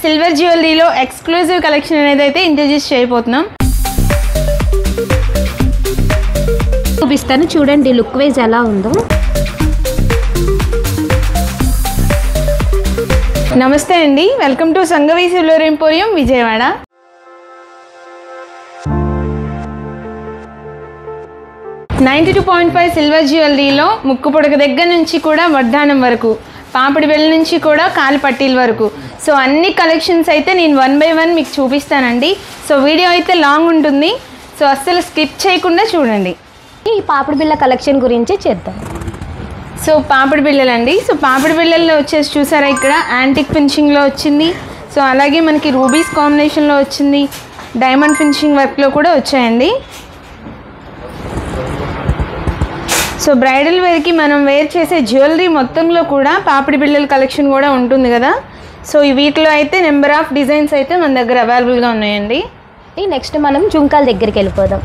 Silver జ్యువెలరీలో exclusive collection అనేది అయితే introduce చేయబోతున్నాం. చూపిస్తాను చూడండి లుక్ వైజ్ ఎలా ఉందో. నమస్తే అండి, welcome to Sanghavi silver emporium Vijayawada. $92.5 silver జ్యువెలరీలో ముక్కు పొడక దగ్గర నుంచి కూడా వడ్డానం వరకు, పాపిడి బెల్ల నుంచి కూడా కాలు పట్టీల వరకు, సో అన్ని కలెక్షన్స్ అయితే నేను 1 by 1 మీకు చూపిస్తానండి. సో వీడియో అయితే లాంగ్ ఉంటుంది, సో అస్సలు స్కిప్ చేయకుండా చూడండి. ఈ పాపిడి బిళ్ళ కలెక్షన్ గురించి చేద్దాం. సో పాపిడి బిళ్ళలండి. సో పాపిడి బిళ్ళల్లో వచ్చేసి చూసారా, ఇక్కడ యాంటిక్ ఫినిషింగ్లో వచ్చింది. సో అలాగే మనకి రూబీస్ కాంబినేషన్లో వచ్చింది, డైమండ్ ఫినిషింగ్ వర్క్లో కూడా వచ్చాయండి. సో బ్రైడల్ వేర్కి మనం వేర్ చేసే జ్యువెలరీ మొత్తంలో కూడా పాపిడి బిళ్ళల కలెక్షన్ కూడా ఉంటుంది కదా. సో వీటిలో అయితే నెంబర్ ఆఫ్ డిజైన్స్ అయితే మన దగ్గర అవైలబుల్గా ఉన్నాయండి. నెక్స్ట్ మనం జుంకాల దగ్గరికి వెళ్ళిపోదాం.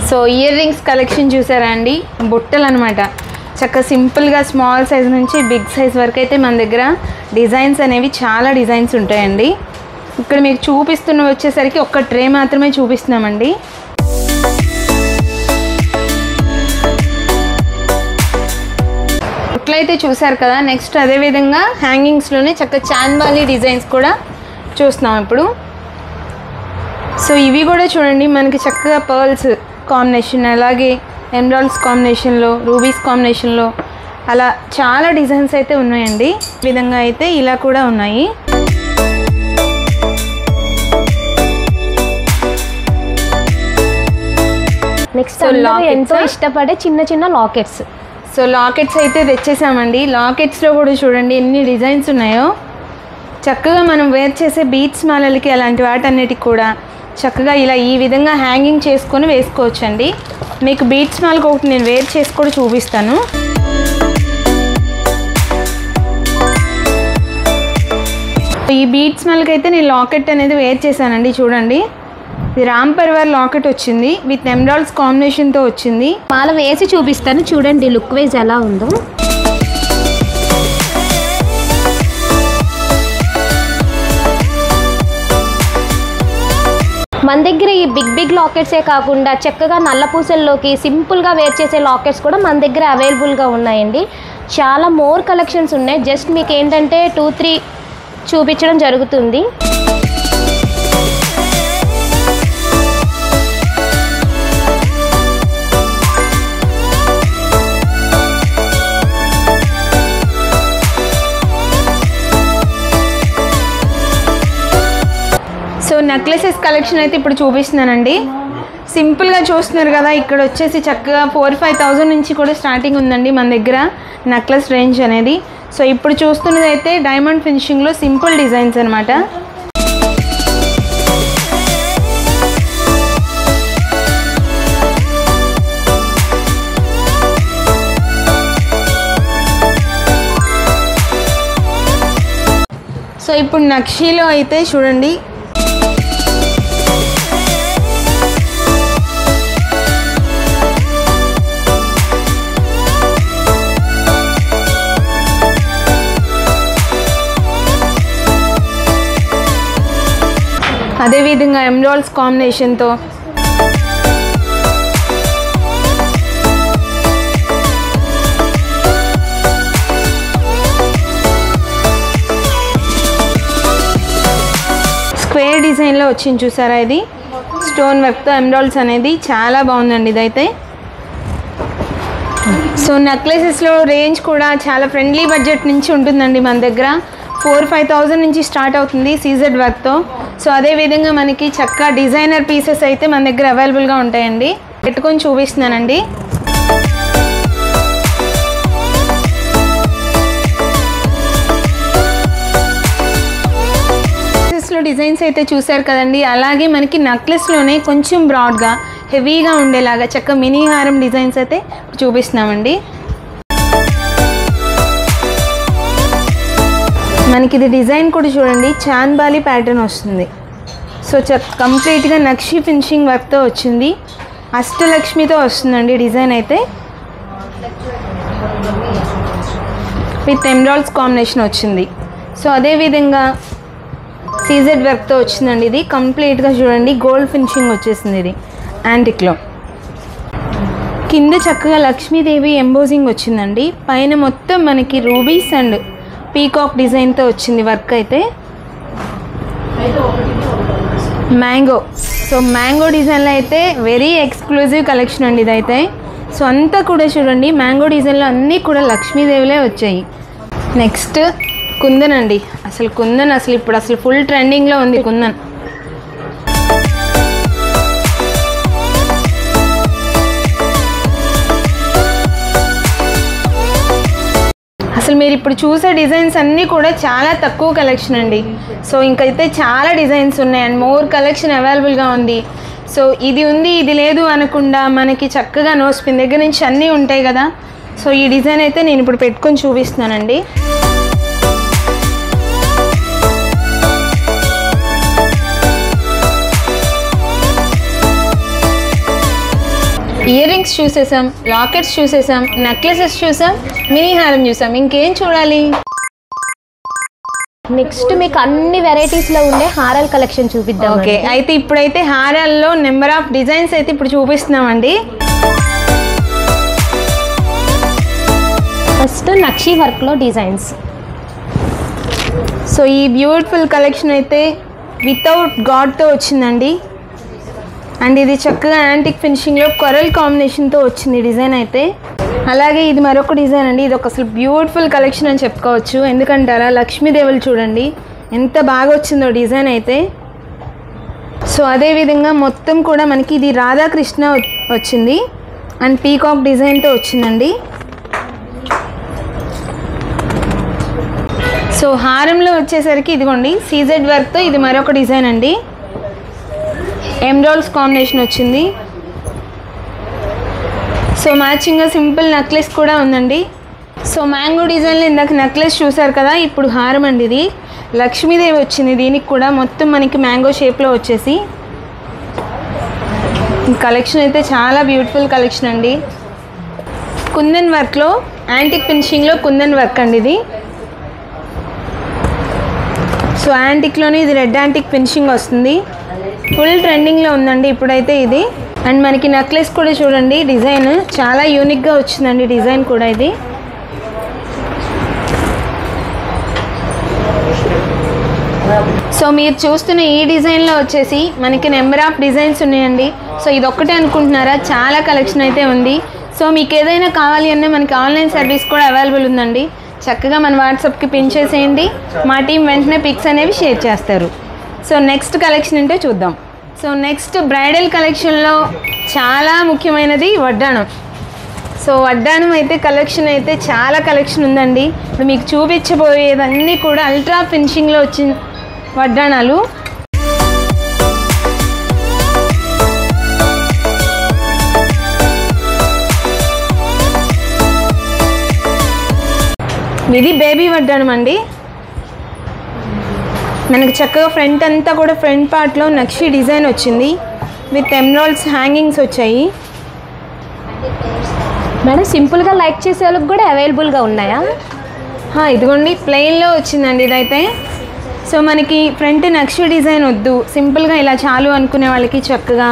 సో ఇయర్ రింగ్స్ కలెక్షన్ చూసారా అండి, బుట్టలు అనమాట. చక్కగా సింపుల్గా స్మాల్ సైజ్ నుంచి బిగ్ సైజ్ వరకు అయితే మన దగ్గర డిజైన్స్ అనేవి చాలా డిజైన్స్ ఉంటాయండి. ఇక్కడ మీకు చూపిస్తున్న వచ్చేసరికి ఒక్క ట్రే మాత్రమే చూపిస్తున్నామండి. బుట్టలైతే చూసారు కదా. నెక్స్ట్ అదేవిధంగా హ్యాంగింగ్స్లోనే చక్కగా చాన్బాలి డిజైన్స్ కూడా చూస్తున్నాం ఇప్పుడు. సో ఇవి కూడా చూడండి, మనకి చక్కగా పర్ల్స్ కాంబినేషన్, అలాగే ఎమరాల్డ్స్ కాంబినేషన్లో, రూబీస్ కాంబినేషన్లో అలా చాలా డిజైన్స్ అయితే ఉన్నాయండి. ఈ విధంగా అయితే ఇలా కూడా ఉన్నాయి. నెక్స్ట్ ఎంతో ఇష్టపడే చిన్న చిన్న లాకెట్స్. సో లాకెట్స్ అయితే తెచ్చేసామండి. లాకెట్స్లో కూడా చూడండి ఎన్ని డిజైన్స్ ఉన్నాయో. చక్కగా మనం వేర్ చేసే బీట్స్ మాలలకి అలాంటి వాటన్నిటికి కూడా చక్కగా ఇలా ఈ విధంగా హ్యాంగింగ్ చేసుకొని వేసుకోవచ్చండి. మీకు బీట్స్ మాలకు ఒకటి నేను వేర్ చేసి కూడా చూపిస్తాను. ఈ బీట్స్ మాలకి అయితే నేను లాకెట్ అనేది వేర్ చేశానండి. చూడండి, ఇది రామ్ పరివార్ లాకెట్ వచ్చింది, విత్ ఎమరాల్డ్స్ కాంబినేషన్తో వచ్చింది. మాల వేసి చూపిస్తాను చూడండి లుక్ వైజ్ ఎలా ఉందో. మన దగ్గర ఈ బిగ్ లాకెట్సే కాకుండా చక్కగా నల్ల పూసల్లోకి సింపుల్గా వేర్ చేసే లాకెట్స్ కూడా మన దగ్గర అవైలబుల్గా ఉన్నాయండి. చాలా మోర్ కలెక్షన్స్ ఉన్నాయి. జస్ట్ మీకు ఏంటంటే 2-3 చూపించడం జరుగుతుంది. సో నెక్లెసెస్ కలెక్షన్ అయితే ఇప్పుడు చూపిస్తున్నానండి. సింపుల్గా చూస్తున్నారు కదా, ఇక్కడ వచ్చేసి చక్కగా 4-5,000 నుంచి కూడా స్టార్టింగ్ ఉందండి మన దగ్గర నెక్లెస్ రేంజ్ అనేది. సో ఇప్పుడు చూస్తున్నది అయితే డైమండ్ ఫినిషింగ్లో సింపుల్ డిజైన్స్ అనమాట. సో ఇప్పుడు నక్షీలో అయితే చూడండి, అదేవిధంగా ఎమరాల్డ్స్ కాంబినేషన్తో స్క్వేర్ డిజైన్లో వచ్చింది చూసారా. ఇది స్టోన్ వర్క్తో ఎమరాల్డ్స్ అనేది చాలా బాగుందండి ఇదైతే. సో నెక్లెసెస్లో రేంజ్ కూడా చాలా ఫ్రెండ్లీ బడ్జెట్ నుంచి ఉంటుందండి మన దగ్గర. 4-5,000 నుంచి స్టార్ట్ అవుతుంది సీజెడ్ వర్క్తో. సో అదేవిధంగా మనకి చక్కగా డిజైనర్ పీసెస్ అయితే మన దగ్గర అవైలబుల్గా ఉంటాయండి. పెట్టుకొని చూపిస్తున్నానండి. డిజైన్స్ అయితే చూసారు కదండి. అలాగే మనకి నెక్లెస్లోనే కొంచెం బ్రాడ్గా హెవీగా ఉండేలాగా చక్కగా మినీ హారం డిజైన్స్ అయితే చూపిస్తున్నామండి. మనకి ఇది డిజైన్ కూడా చూడండి, చాన్బాలి ప్యాటర్న్ వస్తుంది. సో కంప్లీట్గా నక్షి ఫినిషింగ్ వర్క్తో వచ్చింది, అష్టలక్ష్మితో వస్తుందండి డిజైన్ అయితే. విత్ ఎమరాల్డ్స్ కాంబినేషన్ వచ్చింది. సో అదేవిధంగా సీజెడ్ వర్క్తో వచ్చిందండి. ఇది కంప్లీట్గా చూడండి గోల్డ్ ఫినిషింగ్ వచ్చేసింది. ఇది యాంటిక్లో కింద చక్కగా లక్ష్మీదేవి ఎంబోజింగ్ వచ్చిందండి. పైన మొత్తం మనకి రూబీస్ అండ్ పీకాక్ డిజైన్తో వచ్చింది వర్క్ అయితే. మ్యాంగో, సో మ్యాంగో డిజైన్లో అయితే వెరీ ఎక్స్క్లూజివ్ కలెక్షన్ అండి ఇదైతే. సో అంతా కూడా చూడండి మ్యాంగో డిజైన్లో అన్నీ కూడా లక్ష్మీదేవిలే వచ్చాయి. నెక్స్ట్ కుందన్ అండి. అసలు కుందన్ ఇప్పుడు ఫుల్ ట్రెండింగ్లో ఉంది కుందన్. అసలు మీరు ఇప్పుడు చూసే డిజైన్స్ అన్నీ కూడా చాలా తక్కువ కలెక్షన్ అండి. సో ఇంకైతే చాలా డిజైన్స్ ఉన్నాయి అండ్ మోర్ కలెక్షన్ అవైలబుల్గా ఉంది. సో ఇది ఉంది ఇది లేదు అనకుండా మనకి చక్కగా నోస్ పిన్ దగ్గర నుంచి అన్నీ ఉంటాయి కదా. సో ఈ డిజైన్ అయితే నేను ఇప్పుడు పెట్టుకొని చూపిస్తున్నానండి. ఇయర్ రింగ్స్ చూసేసాం, లాకెట్స్ చూసేసాం, నెక్లెసెస్ చూసాం, మినీ హారం చూసాం. ఇంకేం చూడాలి? నెక్స్ట్ మీకు అన్ని వెరైటీస్లో ఉండే హారాల కలెక్షన్ చూపిద్దాం. ఓకే, అయితే ఇప్పుడైతే హారాల్లో నెంబర్ ఆఫ్ డిజైన్స్ అయితే ఇప్పుడు చూపిస్తున్నామండి. ఫస్ట్ నక్షి వర్క్లో డిజైన్స్. సో ఈ బ్యూటిఫుల్ కలెక్షన్ అయితే వితౌట్ గాడ్తో వచ్చిందండి. అండ్ ఇది చక్కగా యాంటిక్ ఫినిషింగ్లో కొరల్ కాంబినేషన్తో వచ్చింది డిజైన్ అయితే. అలాగే ఇది మరొక డిజైన్ అండి. ఇది ఒక అసలు బ్యూటిఫుల్ కలెక్షన్ అని చెప్పుకోవచ్చు. ఎందుకంటే అలా లక్ష్మీదేవులు చూడండి ఎంత బాగా వచ్చిందో డిజైన్ అయితే. సో అదేవిధంగా మొత్తం కూడా మనకి ఇది రాధాకృష్ణ వచ్చింది అండ్ పీకాక్ డిజైన్తో వచ్చిందండి. సో హారంలో వచ్చేసరికి ఇదిగోండి సీజెడ్ వర్క్తో ఇది మరొక డిజైన్ అండి. ఎమ్రాల్స్ కాంబినేషన్ వచ్చింది. సో మ్యాచింగ్గా సింపుల్ నెక్లెస్ కూడా ఉందండి. సో మ్యాంగో డిజైన్లో ఇందాక నెక్లెస్ చూసారు కదా, ఇప్పుడు హారం అండి. ఇది లక్ష్మీదేవి వచ్చింది. దీనికి కూడా మొత్తం మనకి మ్యాంగో షేప్లో వచ్చేసి కలెక్షన్ అయితే చాలా బ్యూటిఫుల్ కలెక్షన్ అండి. కుందన్ వర్క్లో యాంటిక్ ఫినిషింగ్లో కుందన్ వర్క్ అండి ఇది. సో యాంటిక్లోనే ఇది రెడ్ యాంటిక్ ఫినిషింగ్ వస్తుంది. ఫుల్ ట్రెండింగ్లో ఉందండి ఇప్పుడైతే ఇది. అండ్ మనకి నెక్లెస్ కూడా చూడండి డిజైన్ చాలా యూనిక్గా వచ్చిందండి డిజైన్ కూడా ఇది. సో మీరు చూస్తున్న ఈ డిజైన్లో వచ్చేసి మనకి నెంబర్ ఆఫ్ డిజైన్స్ ఉన్నాయండి. సో ఇది ఒక్కటే అనుకుంటున్నారా? చాలా కలెక్షన్ అయితే ఉంది. సో మీకు ఏదైనా కావాలి అన్నా మనకి ఆన్లైన్ సర్వీస్ కూడా అవైలబుల్ ఉందండి. చక్కగా మన వాట్సాప్కి పిన్ చేసేయండి, మా టీం వెంటనే పిక్స్ అనేవి షేర్ చేస్తారు. సో నెక్స్ట్ కలెక్షన్ అంటే చూద్దాం. సో నెక్స్ట్ బ్రైడల్ కలెక్షన్లో చాలా ముఖ్యమైనది వడ్డాణం. సో వడ్డాణం అయితే కలెక్షన్ అయితే చాలా కలెక్షన్ ఉందండి. ఇప్పుడు మీకు చూపించబోయేదన్నీ కూడా అల్ట్రా ఫినిషింగ్లో వచ్చిన వడ్డాణాలు. ఇది బేబీ వడ్డాణం అండి. మనకి చక్కగా ఫ్రంట్ అంతా కూడా ఫ్రంట్ పార్ట్లో నక్షి డిజైన్ వచ్చింది విత్ ఎమ్రాల్స్ హ్యాంగింగ్స్ వచ్చాయి. మేడం సింపుల్గా లైక్ చేసే వాళ్ళకి కూడా అవైలబుల్గా ఉన్నాయా? ఇదిగోండి ప్లెయిన్లో వచ్చిందండి ఇదైతే. సో మనకి ఫ్రంట్ నక్షి డిజైన్ వద్దు, సింపుల్గా ఇలా చాలు అనుకునే వాళ్ళకి చక్కగా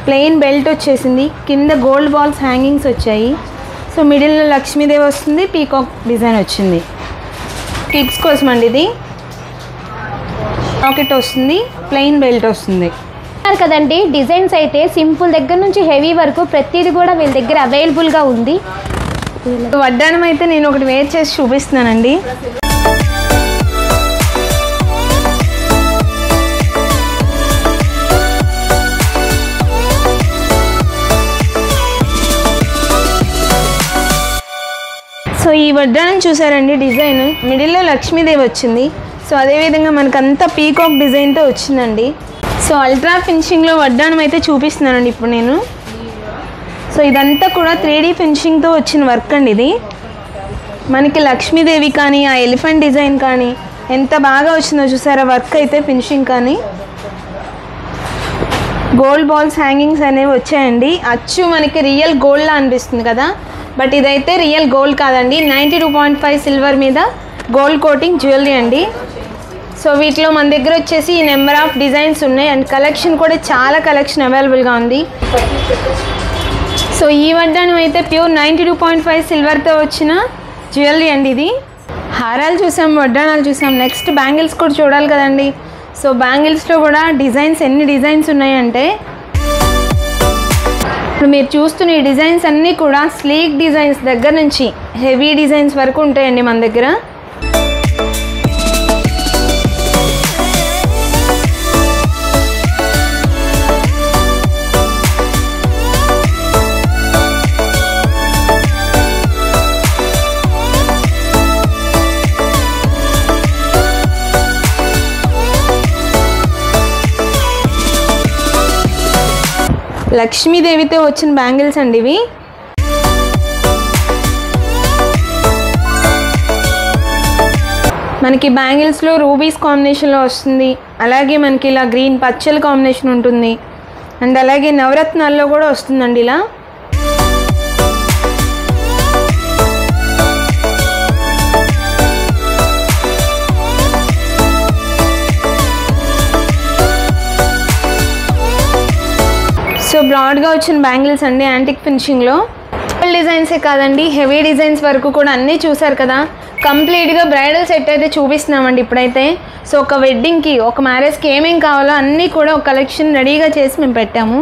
ప్లెయిన్ బెల్ట్ వచ్చేసింది. కింద గోల్డ్ బాల్స్ హ్యాంగింగ్స్ వచ్చాయి. సో మిడిల్లో లక్ష్మీదేవి వస్తుంది, పీకాక్ డిజైన్ వచ్చింది. కిడ్స్ కోసం అండి ఇది. పాకెట్ వస్తుంది, ప్లెయిన్ బెల్ట్ వస్తుంది కదండి. డిజైన్స్ అయితే సింపుల్ దగ్గర నుంచి హెవీ వరకు ప్రతిదీ కూడా వీళ్ళ దగ్గర అవైలబుల్గా ఉంది. వడ్డాణం అయితే నేను ఒకటి వేర్ చేసి చూపిస్తున్నానండి. సో ఈ వడ్డాణం చూసారండి డిజైన్ మిడిల్లో లక్ష్మీదేవి వచ్చింది. సో అదేవిధంగా మనకంతా పీకాక్ డిజైన్తో వచ్చిందండి. సో అల్ట్రా ఫినిషింగ్లో వడ్డాణం అయితే చూపిస్తున్నానండి ఇప్పుడు నేను. సో ఇదంతా కూడా 3D ఫినిషింగ్తో వచ్చిన వర్క్ అండి ఇది. మనకి లక్ష్మీదేవి కానీ ఆ ఎలిఫెంట్ డిజైన్ కానీ ఎంత బాగా వచ్చిందో చూసారా వర్క్ అయితే ఫినిషింగ్ కానీ. గోల్డ్ బాల్స్ హ్యాంగింగ్స్ అనేవి వచ్చాయండి. అచ్చు మనకి రియల్ గోల్డ్లా అనిపిస్తుంది కదా, బట్ ఇదైతే రియల్ గోల్డ్ కాదండి. 92.5 సిల్వర్ మీద గోల్డ్ కోటింగ్ జ్యువెలరీ అండి. సో వీటిలో మన దగ్గర వచ్చేసి నెంబర్ ఆఫ్ డిజైన్స్ ఉన్నాయి అండ్ కలెక్షన్ కూడా చాలా కలెక్షన్ అవైలబుల్గా ఉంది. సో ఈ వడ్డానం అయితే ప్యూర్ 92.5 సిల్వర్తో వచ్చిన జ్యువెలరీ అండి. ఇది హారాలు చూసాం, వడ్డానాలు చూసాం, నెక్స్ట్ బ్యాంగిల్స్ కూడా చూడాలి కదండి. సో బ్యాంగిల్స్లో కూడా డిజైన్స్ ఎన్ని డిజైన్స్ ఉన్నాయంటే ఇప్పుడు మీరు చూస్తున్న ఈ డిజైన్స్ అన్నీ కూడా స్లీక్ డిజైన్స్ దగ్గర నుంచి హెవీ డిజైన్స్ వరకు ఉంటాయండి మన దగ్గర. లక్ష్మీదేవితో వచ్చిన బ్యాంగిల్స్ అండి ఇవి. మనకి బ్యాంగిల్స్లో రూబీస్ కాంబినేషన్లో వస్తుంది, అలాగే మనకి ఇలా గ్రీన్ పచ్చల కాంబినేషన్ ఉంటుంది అండ్ అలాగే నవరత్నాల్లో కూడా వస్తుందండి ఇలా. సో బ్రాడ్గా వచ్చిన బ్యాంగిల్స్ అండి యాంటిక్ ఫినిషింగ్లో. డిజైన్సే కాదండి, హెవీ డిజైన్స్ వరకు కూడా అన్నీ చూసారు కదా. కంప్లీట్గా బ్రైడల్ సెట్ అయితే చూపిస్తున్నామండి ఇప్పుడైతే. సో ఒక వెడ్డింగ్కి, ఒక మ్యారేజ్కి ఏమేం కావాలో అన్నీ కూడా ఒక కలెక్షన్ రెడీగా చేసి మేము పెట్టాము.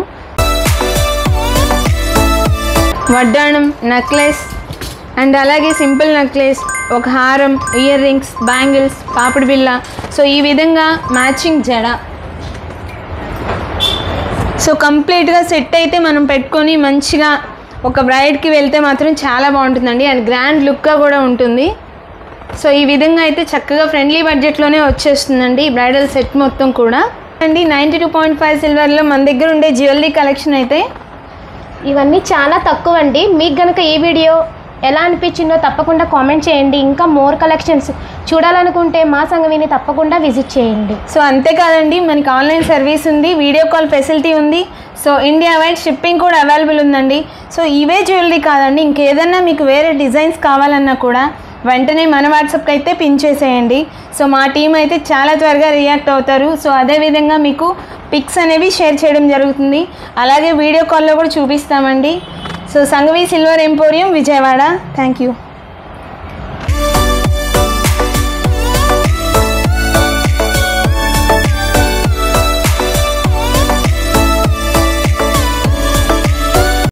వడ్డాణం, నెక్లెస్ అండ్ అలాగే సింపుల్ నెక్లెస్, ఒక హారం, ఇయర్ రింగ్స్, బ్యాంగిల్స్, పాపిడి బిళ్ళ, సో ఈ విధంగా మ్యాచింగ్ జడ. సో కంప్లీట్గా సెట్ అయితే మనం పెట్టుకొని మంచిగా ఒక బ్రైడ్కి వెళ్తే మాత్రం చాలా బాగుంటుందండి అండ్ గ్రాండ్ లుక్గా కూడా ఉంటుంది. సో ఈ విధంగా అయితే చక్కగా ఫ్రెండ్లీ బడ్జెట్లోనే వచ్చేస్తుందండి బ్రైడల్ సెట్ మొత్తం కూడా అండి. 92.5 సిల్వర్లో మన దగ్గర ఉండే జ్యువెలరీ కలెక్షన్ అయితే ఇవన్నీ చాలా తక్కువ అండి. మీకు కనుక ఈ వీడియో ఎలా అనిపించిందో తప్పకుండా కామెంట్ చేయండి. ఇంకా మోర్ కలెక్షన్స్ చూడాలనుకుంటే మా సంగవిని తప్పకుండా విజిట్ చేయండి. సో అంతేకాదండి, మనకి ఆన్లైన్ సర్వీస్ ఉంది, వీడియో కాల్ ఫెసిలిటీ ఉంది. సో ఇండియా వైడ్ షిప్పింగ్ కూడా అవైలబుల్ ఉందండి. సో ఇవే జ్యువెలరీ కాదండి, ఇంకేదన్నా మీకు వేరే డిజైన్స్ కావాలన్నా కూడా వెంటనే మన వాట్సాప్కి అయితే పిన్ చేసేయండి. సో మా టీం అయితే చాలా త్వరగా రియాక్ట్ అవుతారు. సో అదేవిధంగా మీకు పిక్స్ అనేవి షేర్ చేయడం జరుగుతుంది, అలాగే వీడియో కాల్లో కూడా చూపిస్తామండి. So Sanghavi silver emporium, Vijayawada. Thank you.